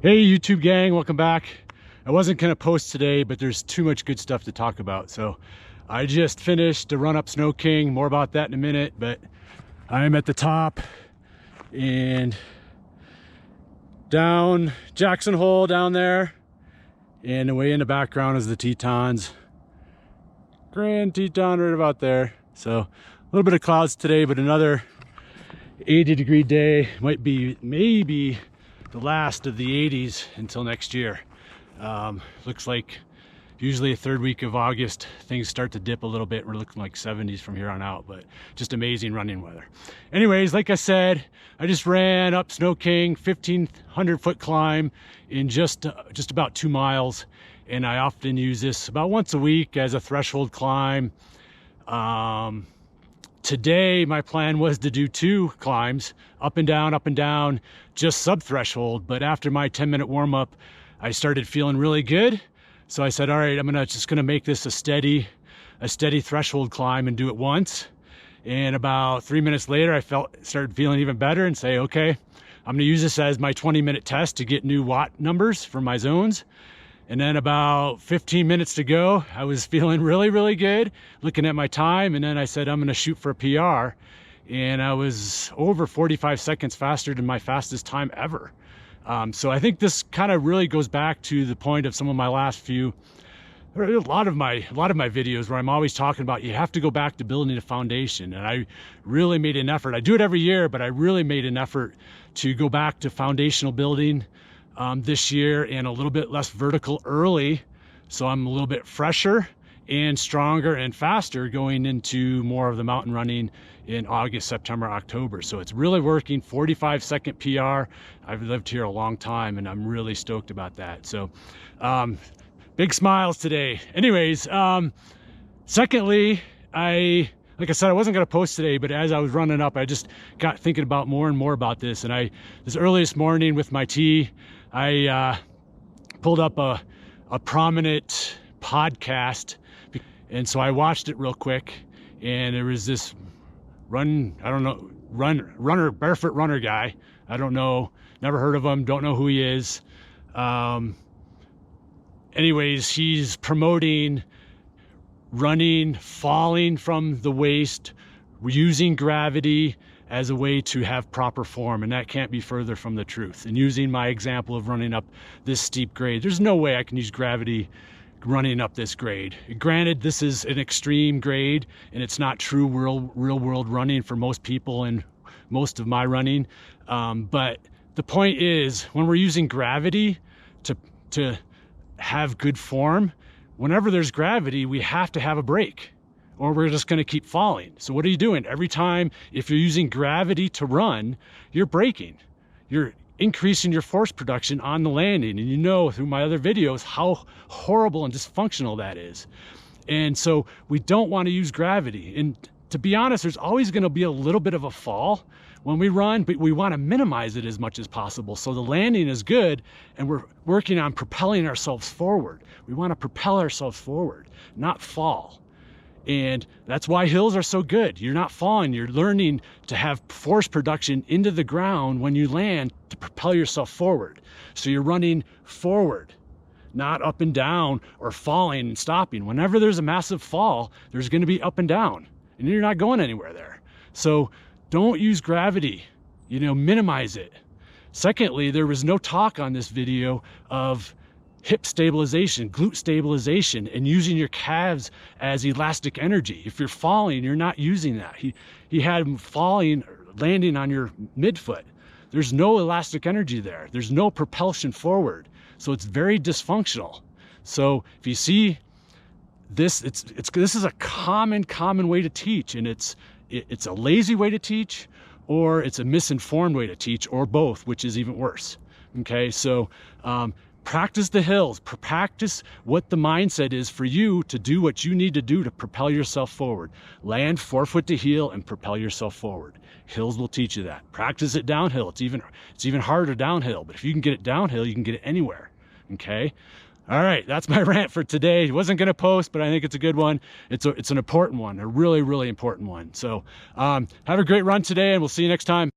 Hey YouTube gang, welcome back. I wasn't gonna post today, but there's too much good stuff to talk about. So I just finished the run up Snow King. More about that in a minute, but I'm at the top and down Jackson Hole down there. And away in the background is the Tetons. Grand Teton right about there. So a little bit of clouds today, but another 80-degree day. Might be maybe the last of the 80s until next year. Looks like usually the third week of August things start to dip a little bit. We're looking like 70s from here on out, but just amazing running weather. Anyways, like I said, I just ran up Snow King, 1,500 foot climb in just about 2 miles, and I often use this about once a week as a threshold climb. Today, my plan was to do 2 climbs, up and down, just sub-threshold. But after my 10-minute warm-up, I started feeling really good. So I said, all right, I'm just gonna make this a steady threshold climb and do it once. And about 3 minutes later, I started feeling even better and say, okay, I'm gonna use this as my 20-minute test to get new watt numbers for my zones. And then about 15 minutes to go, I was feeling really good, looking at my time, and then I said, I'm gonna shoot for a PR. And I was over 45 seconds faster than my fastest time ever. So I think this kind of really goes back to the point of some of my last few, or a lot of my videos where I'm always talking about you have to go back to building a foundation. And I really made an effort. I do it every year, but I really made an effort to go back to foundational building this year, and a little bit less vertical early, so I'm a little bit fresher and stronger and faster going into more of the mountain running in August, September, October. So it's really working. 45-second PR. I've lived here a long time and I'm really stoked about that. So big smiles today. Anyways, secondly, like I said, I wasn't going to post today, but as I was running up, I just got thinking about more and more about this. And this earliest morning with my tea, I pulled up a prominent podcast, and so I watched it real quick. And there was this barefoot runner guy. I don't know, never heard of him, don't know who he is. Anyways, he's promoting running, falling from the waist, using gravity as a way to have proper form, and that can't be further from the truth. And using my example of running up this steep grade, there's no way I can use gravity running up this grade. Granted, this is an extreme grade and it's not true real world running for most people and most of my running, but the point is, when we're using gravity to have good form, whenever there's gravity, we have to have a break or we're just going to keep falling. So what are you doing? Every time, if you're using gravity to run, you're braking. You're increasing your force production on the landing. And you know through my other videos how horrible and dysfunctional that is. And so we don't want to use gravity. And to be honest, there's always going to be a little bit of a fall when we run, but we want to minimize it as much as possible. So the landing is good and we're working on propelling ourselves forward. We want to propel ourselves forward, not fall. And that's why hills are so good. You're not falling, you're learning to have force production into the ground when you land to propel yourself forward. So you're running forward, not up and down or falling and stopping. Whenever there's a massive fall, there's going to be up and down and you're not going anywhere there. So don't use gravity, minimize it. Secondly, there was no talk on this video of hip stabilization, glute stabilization, and using your calves as elastic energy. If you're falling, you're not using that. He had him falling, landing on your midfoot. There's no elastic energy there. There's no propulsion forward. So it's very dysfunctional. So if you see this, this is a common way to teach, and it's a lazy way to teach, or it's a misinformed way to teach, or both, which is even worse. Okay, so practice the hills, practice what the mindset is for you to do what you need to do to propel yourself forward. Land forefoot to heel and propel yourself forward. Hills will teach you that. Practice it downhill. It's even harder downhill, but if you can get it downhill, you can get it anywhere. Okay. All right, that's my rant for today. I wasn't going to post, but I think it's a good one. It's an important one, a really important one. So have a great run today, and we'll see you next time.